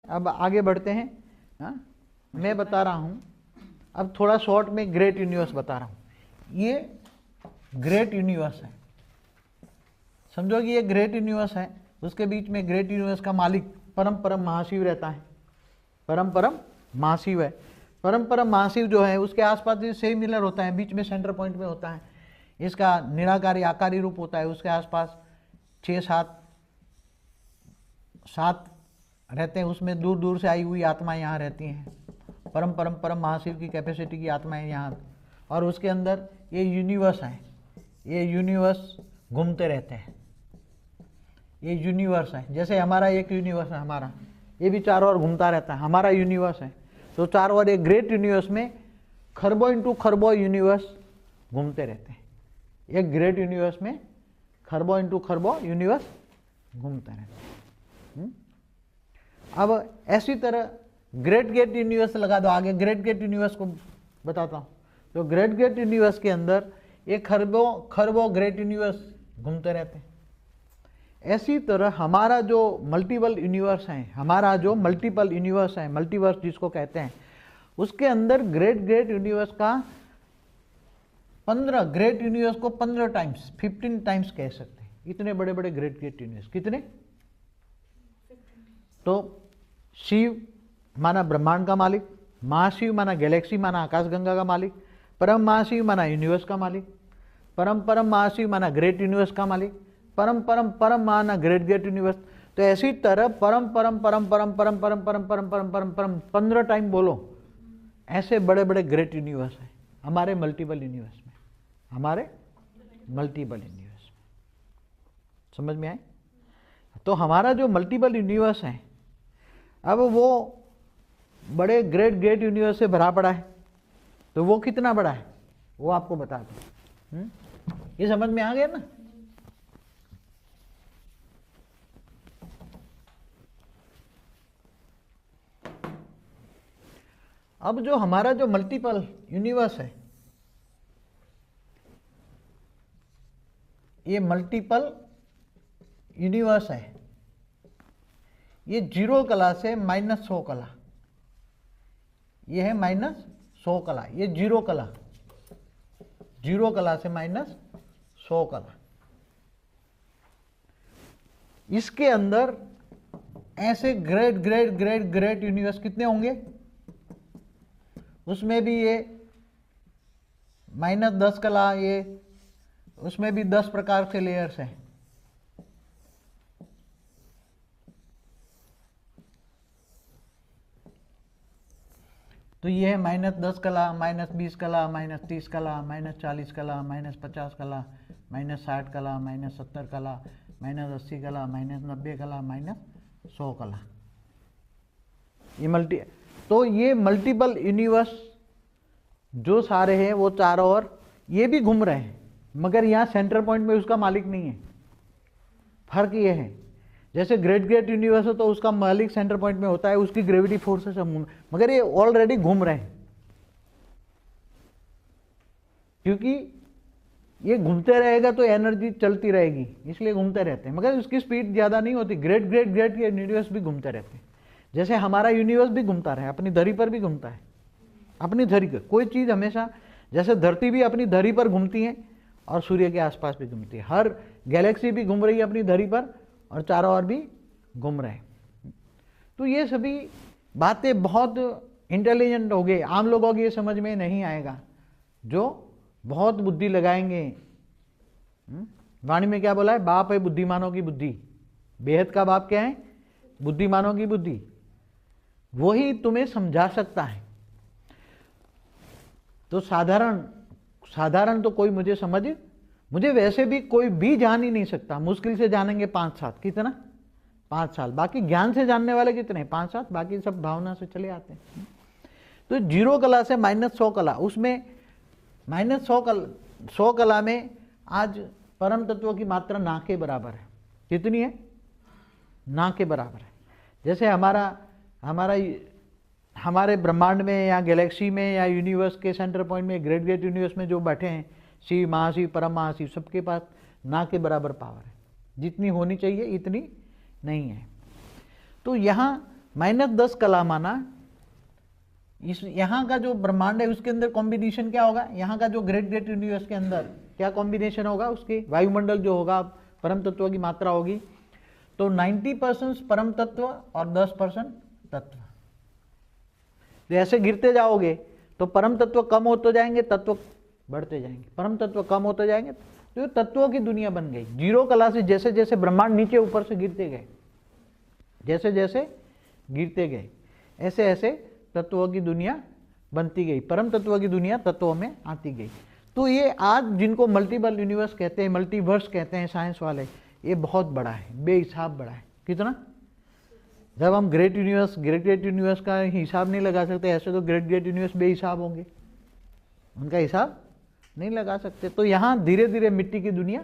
अब आगे बढ़ते हैं। हाँ, मैं बता रहा हूँ अब थोड़ा शॉर्ट में ग्रेट यूनिवर्स बता रहा हूँ। ये ग्रेट यूनिवर्स है, समझो कि ये ग्रेट यूनिवर्स है, उसके बीच में ग्रेट यूनिवर्स का मालिक परम परम महाशिव रहता है। परम परम महाशिव है। परम परम महाशिव जो है उसके आसपास जो सेमिलर होता है, बीच में सेंटर पॉइंट में होता है, इसका निराकारी आकारी रूप होता है, उसके आसपास 6-7 रहते हैं, उसमें दूर दूर से आई हुई आत्माएं यहाँ रहती हैं। परम परम परम महाशिव की कैपेसिटी की आत्माएं यहाँ, और उसके अंदर ये यूनिवर्स है, ये यूनिवर्स घूमते रहते हैं। ये यूनिवर्स है, जैसे हमारा एक यूनिवर्स है, हमारा ये भी चारों ओर घूमता रहता है, हमारा यूनिवर्स है। तो चारों ओर एक ग्रेट यूनिवर्स में खरबों इंटू खरबों यूनिवर्स घूमते रहते हैं। एक ग्रेट यूनिवर्स में खरबों इंटू खरबों यूनिवर्स घूमते रहते हैं। अब ऐसी तरह ग्रेट गेट यूनिवर्स लगा दो आगे, ग्रेट गेट यूनिवर्स को बताता हूँ। तो ग्रेट गेट यूनिवर्स के अंदर एक खरबों ग्रेट यूनिवर्स घूमते रहते हैं। ऐसी तरह हमारा जो मल्टीपल यूनिवर्स है, हमारा जो मल्टीपल यूनिवर्स है, मल्टीवर्स जिसको कहते हैं, उसके अंदर ग्रेट यूनिवर्स का 15 ग्रेट यूनिवर्स को 15 टाइम्स 15 टाइम्स कह सकते हैं। इतने बड़े बड़े ग्रेट यूनिवर्स, कितने? तो शिव माना ब्रह्मांड का मालिक, महाशिव माना गैलेक्सी माना आकाशगंगा का मालिक, परम महाशिव माना यूनिवर्स का मालिक, परम परम महाशिव माना ग्रेट यूनिवर्स का मालिक, परम परम परम माना ग्रेट गेट यूनिवर्स। तो ऐसी तरह परम परम परम परम परम परम परम परम परम परम परम 15 टाइम बोलो, ऐसे बड़े बड़े ग्रेट यूनिवर्स हैं हमारे मल्टीपल यूनिवर्स में, हमारे मल्टीपल यूनिवर्स में। समझ में आए? तो हमारा जो मल्टीपल यूनिवर्स है, अब वो बड़े ग्रेट यूनिवर्स से भरा पड़ा है। तो वो कितना बड़ा है वो आपको बता दूं। ये समझ में आ गया ना? अब जो हमारा जो मल्टीपल यूनिवर्स है, ये मल्टीपल यूनिवर्स है, ये 0 कला से -100 कला, ये है -100 कला, ये 0 कला, 0 कला से -100 कला। इसके अंदर ऐसे ग्रेट यूनिवर्स कितने होंगे? उसमें भी ये -10 कला, ये उसमें भी 10 प्रकार के लेयर्स हैं। तो ये है -10 कला, -20 कला, -30 कला, -40 कला, -50 कला, -60 कला, -70 कला, -80 कला, -90 कला, -100 कला। ये मल्टीपल यूनिवर्स जो सारे हैं वो चारों ओर ये भी घूम रहे हैं, मगर यहाँ सेंटर पॉइंट में उसका मालिक नहीं है। फर्क ये है, जैसे ग्रेट यूनिवर्स है तो उसका मालिक सेंटर पॉइंट में होता है, उसकी ग्रेविटी फोर्स से सब, मगर ये ऑलरेडी घूम रहे हैं। क्योंकि ये घूमते रहेगा तो एनर्जी चलती रहेगी, इसलिए घूमते रहते हैं, मगर उसकी स्पीड ज़्यादा नहीं होती। ग्रेट यूनिवर्स भी घूमते रहते हैं, जैसे हमारा यूनिवर्स भी घूमता रहे, अपनी धरी पर भी घूमता है, अपनी धरी पर। कोई चीज़ हमेशा, जैसे धरती भी अपनी धरी पर घूमती है और सूर्य के आसपास भी घूमती है, हर गैलेक्सी भी घूम रही है अपनी धरी पर और चारों ओर भी घूम रहे हैं। तो ये सभी बातें बहुत इंटेलिजेंट हो गए, आम लोगों की ये समझ में नहीं आएगा, जो बहुत बुद्धि लगाएंगे। वाणी में क्या बोला है? बाप है बुद्धिमानों की बुद्धि। बेहद का बाप क्या है? बुद्धिमानों की बुद्धि। वही तुम्हें समझा सकता है। तो साधारण तो कोई मुझे वैसे भी कोई भी जान ही नहीं सकता। मुश्किल से जानेंगे 5-7, कितना? 5 साल। बाकी ज्ञान से जानने वाले कितने? 5-7, बाकी सब भावना से चले आते हैं। तो 0 कला से -100 कला, उसमें -100 कला में आज परम तत्व की मात्रा ना के बराबर है। कितनी है? ना के बराबर है। जैसे हमारे ब्रह्मांड में या गैलेक्सी में या यूनिवर्स के सेंटर पॉइंट में, ग्रेट यूनिवर्स में जो बैठे हैं, शिव, महाशिव, परम महाशिव, सबके पास ना के बराबर पावर है। जितनी होनी चाहिए इतनी नहीं है। तो यहाँ -10 कला माना इस यहाँ का जो ब्रह्मांड है उसके अंदर कॉम्बिनेशन क्या होगा, यहाँ का जो ग्रेट ग्रेट यूनिवर्स के अंदर क्या कॉम्बिनेशन होगा, उसके वायुमंडल जो होगा परम तत्व की मात्रा होगी, तो 90% परम तत्व और 10% तत्व। जैसे गिरते जाओगे तो परम तत्व कम होते जाएंगे, तत्व बढ़ते जाएंगे, परम तत्व कम होते जाएंगे, तो तत्वों की दुनिया बन गई। जीरो कला से जैसे जैसे ब्रह्मांड नीचे ऊपर से गिरते गए, जैसे जैसे गिरते गए, ऐसे ऐसे तत्वों की दुनिया बनती गई, परम तत्वों की दुनिया तत्वों में आती गई। तो ये आज जिनको मल्टीपल यूनिवर्स कहते हैं, मल्टीवर्स कहते हैं साइंस वाले, ये बहुत बड़ा है, बेहिसाब बड़ा है। कितना? जब हम ग्रेट ग्रेट यूनिवर्स का हिसाब नहीं लगा सकते, ऐसे तो ग्रेट ग्रेट यूनिवर्स बेहिसाब होंगे, उनका हिसाब नहीं लगा सकते। तो यहाँ धीरे धीरे मिट्टी की दुनिया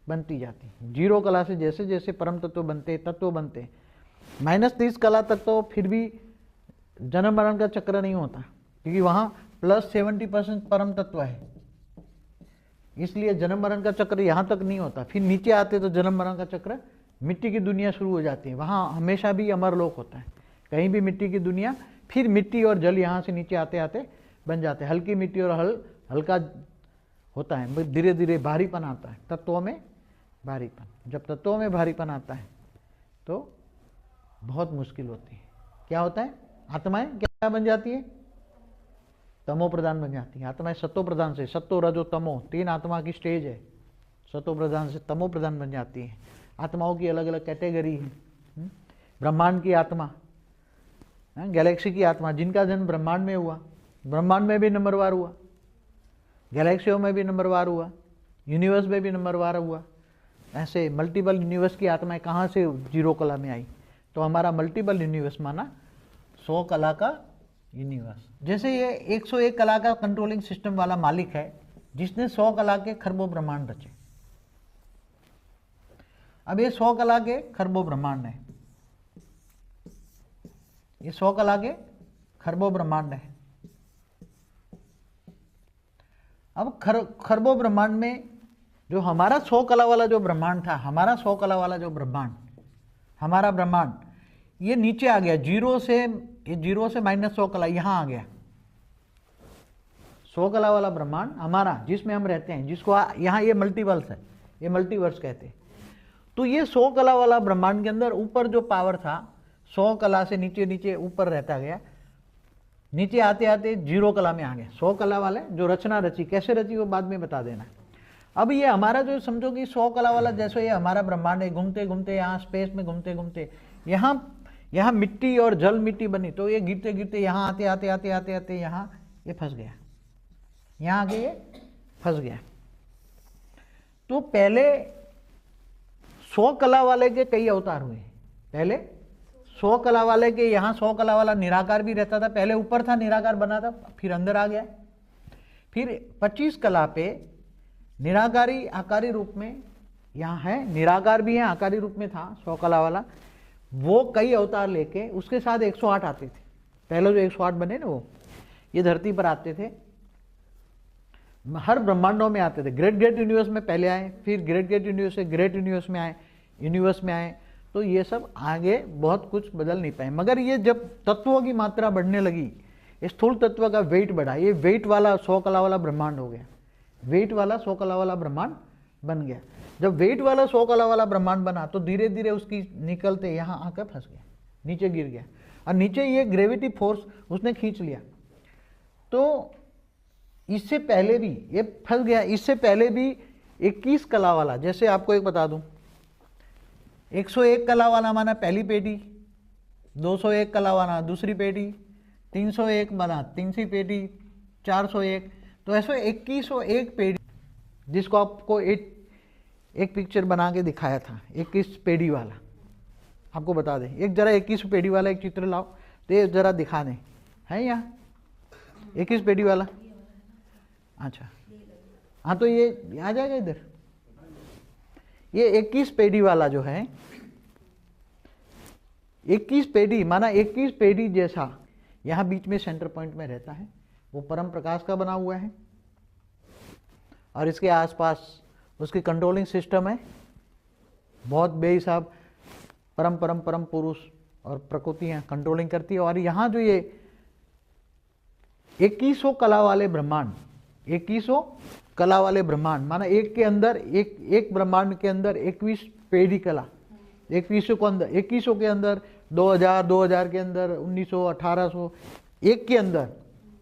बनती जाती है। जीरो कला से जैसे जैसे परम तत्व बनते, तत्व बनते, -30 कला तक तो फिर भी जन्म मरण का चक्र नहीं होता, क्योंकि वहाँ +70% परम तत्व है, इसलिए जन्म मरण का चक्र यहाँ तक नहीं होता। फिर नीचे आते तो जन्म मरण का चक्र, मिट्टी की दुनिया शुरू हो जाती है, वहाँ हमेशा भी अमरलोक होता है, कहीं भी मिट्टी की दुनिया। फिर मिट्टी और जल यहाँ से नीचे आते आते बन जाते हैं, हल्की मिट्टी और हल्का होता है, धीरे धीरे भारीपन आता है, तत्वों में भारीपन। जब तत्वों में भारीपन आता है तो बहुत मुश्किल होती है। क्या होता है? आत्माएं क्या बन जाती है? तमो प्रधान बन जाती है। आत्माएं सत्तो प्रधान से, सत्तो रजो तमो 3 आत्मा की स्टेज है, सत्तो प्रधान से तमो प्रधान बन जाती है। आत्माओं की अलग अलग कैटेगरी है। ब्रह्मांड की आत्मा, गैलेक्सी की आत्मा, जिनका जन्म ब्रह्मांड में हुआ, ब्रह्मांड में भी नंबरवार हुआ, गैलेक्सियों में भी नंबरवार हुआ, यूनिवर्स में भी नंबरवार हुआ। ऐसे मल्टीपल यूनिवर्स की आत्माएं कहाँ से जीरो कला में आई? तो हमारा मल्टीपल यूनिवर्स माना 100 कला का यूनिवर्स। जैसे ये 101 कला का कंट्रोलिंग सिस्टम वाला मालिक है, जिसने 100 कला के खरबों ब्रह्मांड रचे। अब ये 100 कला के खरबों ब्रह्मांड है, ये 100 कला के खरबों ब्रह्मांड है। अब खरबों ब्रह्मांड में जो हमारा 100 कला वाला जो ब्रह्मांड था, हमारा 100 कला वाला जो ब्रह्मांड, हमारा ब्रह्मांड, ये नीचे आ गया, जीरो से -100 कला यहाँ आ गया। 100 कला वाला ब्रह्मांड हमारा, जिसमें हम रहते हैं, जिसको यहाँ ये मल्टीवर्स है, ये मल्टीवर्स कहते हैं। तो ये 100 कला वाला ब्रह्मांड के अंदर ऊपर जो पावर था, 100 कला से नीचे नीचे ऊपर रहता गया, नीचे आते आते जीरो कला में आ गए। 100 कला वाले जो रचना रची, कैसे रची वो बाद में बता देना। अब ये हमारा जो समझो कि 100 कला वाला, जैसे ये हमारा ब्रह्मांड है, घूमते घूमते यहाँ स्पेस में घूमते घूमते यहाँ मिट्टी और जल मिट्टी बनी, तो ये गिरते गिरते यहाँ आते आते आते आते आते यहाँ ये फंस गया, यहाँ आके ये फंस गया। तो पहले 100 कला वाले के कई अवतार हुए। पहले 100 कला वाले के यहाँ 100 कला वाला निराकार भी रहता था, पहले ऊपर था, निराकार बना था, फिर अंदर आ गया। फिर 25 कला पे निराकारी आकारी रूप में यहाँ है, निराकार भी है, आकारी रूप में था 100 कला वाला, वो कई अवतार लेके उसके साथ 108 आते थे। पहले जो 108 बने ना, वो ये धरती पर आते थे, हर ब्रह्मांडों में आते थे। ग्रेट ग्रेट यूनिवर्स में पहले आए, फिर ग्रेट ग्रेट यूनिवर्स से ग्रेट यूनिवर्स में आए, तो ये सब आगे बहुत कुछ बदल नहीं पाए। मगर ये जब तत्वों की मात्रा बढ़ने लगी, स्थूल तत्व का वेट बढ़ा, ये वेट वाला 100 कला वाला ब्रह्मांड हो गया, वेट वाला 100 कला वाला ब्रह्मांड बन गया। जब वेट वाला 100 कला वाला ब्रह्मांड बना, तो धीरे धीरे उसकी निकलते यहाँ आकर फंस गया, नीचे गिर गया, और नीचे ये ग्रेविटी फोर्स उसने खींच लिया। तो इससे पहले भी ये फंस गया। इससे पहले भी 21 कला वाला, जैसे आपको एक बता दूं, 101 कला वाला माना पहली पेटी, 201 कला वाला दूसरी पेटी, 301 माना तीसरी पेटी, 401, तो ऐसे 2101 पेटी, जिसको आपको एक पिक्चर बना के दिखाया था 21 पेड़ी वाला। आपको बता दें, एक जरा 21 पेड़ी वाला एक चित्र लाओ, तो ये जरा दिखा दें, है यहाँ 21 पेड़ी वाला? अच्छा हाँ, तो ये आ जाएगा इधर। ये 21 पेड़ी वाला जो है, 21 पेड़ी माना 21 पेड़ी जैसा यहाँ बीच में सेंटर पॉइंट में रहता है, वो परम प्रकाश का बना हुआ है, और इसके आसपास उसकी कंट्रोलिंग सिस्टम है, बहुत बेहिसाब परम परम परम पुरुष और प्रकृतियाँ कंट्रोलिंग करती है। और यहाँ जो ये 2100 कला वाले ब्रह्मांड, 2100 कला वाले ब्रह्मांड, माना एक के अंदर एक ब्रह्मांड के अंदर 21 पेढ़ी कला, 2100 को अंदर, 2100 के अंदर 2000 के अंदर 1900, 1800, एक के अंदर,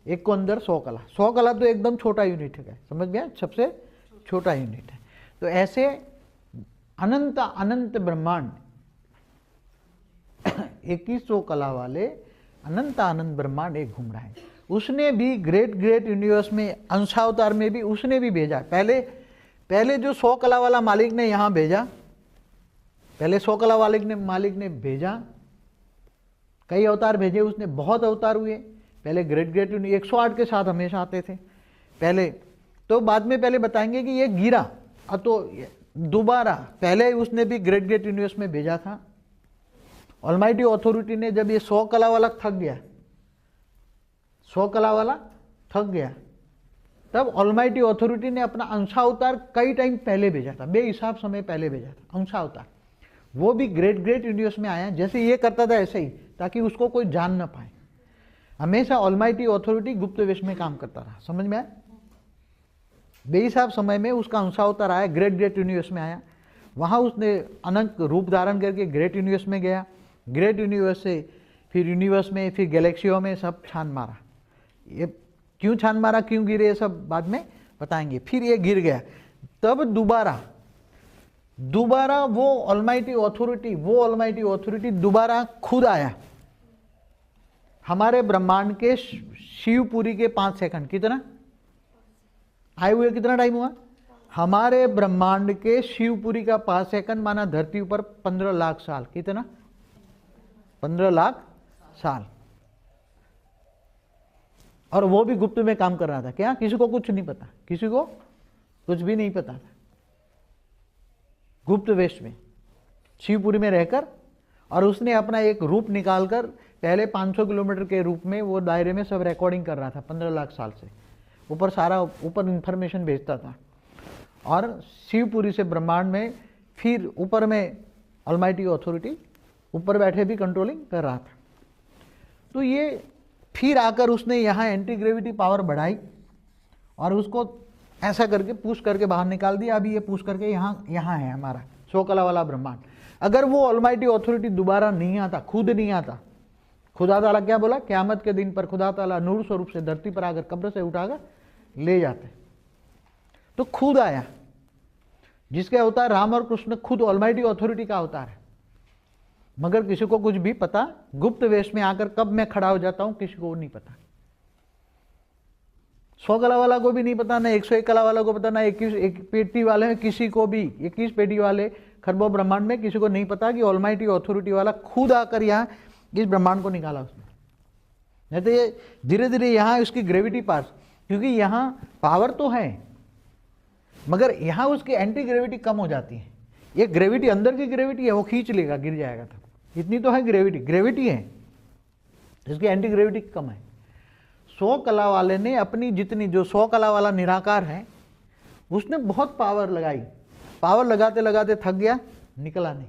एक को अंदर 100 कला। 100 कला तो एकदम छोटा यूनिट है, समझ गया, सबसे छोटा यूनिट है। तो ऐसे अनंत अनंत ब्रह्मांड 2100 कला वाले अनंत अनंत ब्रह्मांड एक घूम रहा है। उसने भी ग्रेट यूनिवर्स में अंशावतार में भी उसने भी भेजा। पहले जो 100 कला वाला मालिक ने यहाँ भेजा, पहले 100 कला वाले मालिक ने भेजा, कई अवतार भेजे उसने, बहुत अवतार हुए। पहले ग्रेट 108 के साथ हमेशा आते थे पहले, तो बाद में पहले बताएंगे कि ये गिरा, तो दोबारा पहले उसने भी ग्रेट यूनिवर्स में भेजा था। ऑलमाइटी अथॉरिटी ने जब ये 100 कला वाला थक गया, 100 कला वाला थक गया, तब ऑलमाइटी अथॉरिटी ने अपना अंशावतार कई टाइम पहले भेजा था, बेहिसाब समय पहले भेजा था अंशावतार। वो भी ग्रेट यूनिवर्स में आया, जैसे ये करता था ऐसे ही, ताकि उसको कोई जान ना पाए। हमेशा ऑलमाइटी अथॉरिटी गुप्त वेश में काम करता रहा, समझ में आया। बेहिसाब समय में उसका अंशावतार आया, ग्रेट यूनिवर्स में आया, वहाँ उसने अनंत रूप धारण करके ग्रेट यूनिवर्स में गया। ग्रेट यूनिवर्स से फिर यूनिवर्स में, फिर गैलेक्सियों में सब छान मारा। ये क्यों छान मारा, क्यों गिरे, ये सब बाद में बताएंगे। फिर ये गिर गया, तब दोबारा वो ऑलमाइटी अथॉरिटी दोबारा खुद आया हमारे ब्रह्मांड के शिवपुरी के 5 सेकंड। कितना आए हुए, कितना टाइम हुआ हमारे ब्रह्मांड के शिवपुरी का 5 सेकंड, माना धरती ऊपर 15 लाख साल। कितना 15 लाख साल। और वो भी गुप्त में काम कर रहा था। क्या किसी को कुछ नहीं पता, किसी को कुछ भी नहीं पता था। गुप्त वेश में शिवपुरी में रहकर, और उसने अपना एक रूप निकालकर पहले 500 किलोमीटर के रूप में वो दायरे में सब रिकॉर्डिंग कर रहा था 15 लाख साल से। ऊपर सारा ऊपर इंफॉर्मेशन भेजता था, और शिवपुरी से ब्रह्मांड में, फिर ऊपर में ऑलमाइटी अथॉरिटी ऊपर बैठे भी कंट्रोलिंग कर रहा था। तो ये फिर आकर उसने यहाँ एंटी ग्रेविटी पावर बढ़ाई और उसको ऐसा करके पुश करके बाहर निकाल दिया। अभी ये पुश करके यहाँ है हमारा 100 कला वाला ब्रह्मांड। अगर वो ऑलमाइटी अथॉरिटी दोबारा नहीं आता, खुद नहीं आता, खुदा ताला क्या बोला, क़यामत के दिन पर खुदा ताला नूर स्वरूप से धरती पर आकर कब्र से उठाकर ले जाते। तो खुद आया, जिसके अवतार राम और कृष्ण खुद ऑलमाइटी अथॉरिटी का अवतार है। मगर किसी को कुछ भी पता, गुप्त वेश में आकर कब मैं खड़ा हो जाता हूं किसी को नहीं पता। 100 कला वाला को भी नहीं पता, ना 101 कला वाला को पता, ना 21 पेटी वाले में किसी को भी, 21 पेटी वाले खरबों ब्रह्मांड में किसी को नहीं पता कि ऑलमाइटी अथॉरिटी वाला खुद आकर यहाँ इस ब्रह्मांड को निकाला उसने। नहीं तो ये धीरे धीरे यहाँ उसकी ग्रेविटी पास, क्योंकि यहाँ पावर तो है मगर यहाँ उसकी एंटी ग्रेविटी कम हो जाती है। ये ग्रेविटी अंदर की ग्रेविटी है, वो खींच लेगा, गिर जाएगा। तो इतनी तो है ग्रेविटी है, इसकी एंटी ग्रेविटी कम है। 100 कला वाले ने अपनी जितनी, जो 100 कला वाला निराकार है, उसने बहुत पावर लगाई। पावर लगाते लगाते थक गया, निकला नहीं।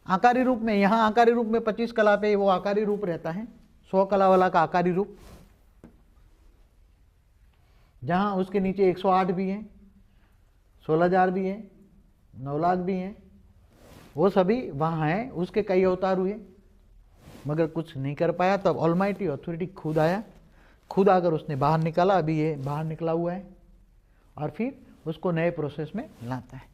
आकारी रूप में, यहाँ आकारी रूप में 25 कला पे वो आकारी रूप रहता है, 100 कला वाला का आकारी रूप, जहाँ उसके नीचे 108 भी हैं, 16,000 भी हैं, 9 लाख भी हैं, वो सभी वहाँ हैं। उसके कई अवतार हुए मगर कुछ नहीं कर पाया। तब ऑलमाइटी अथॉरिटी खुद आया, खुद आकर उसने बाहर निकाला। अभी ये बाहर निकला हुआ है और फिर उसको नए प्रोसेस में लाता है।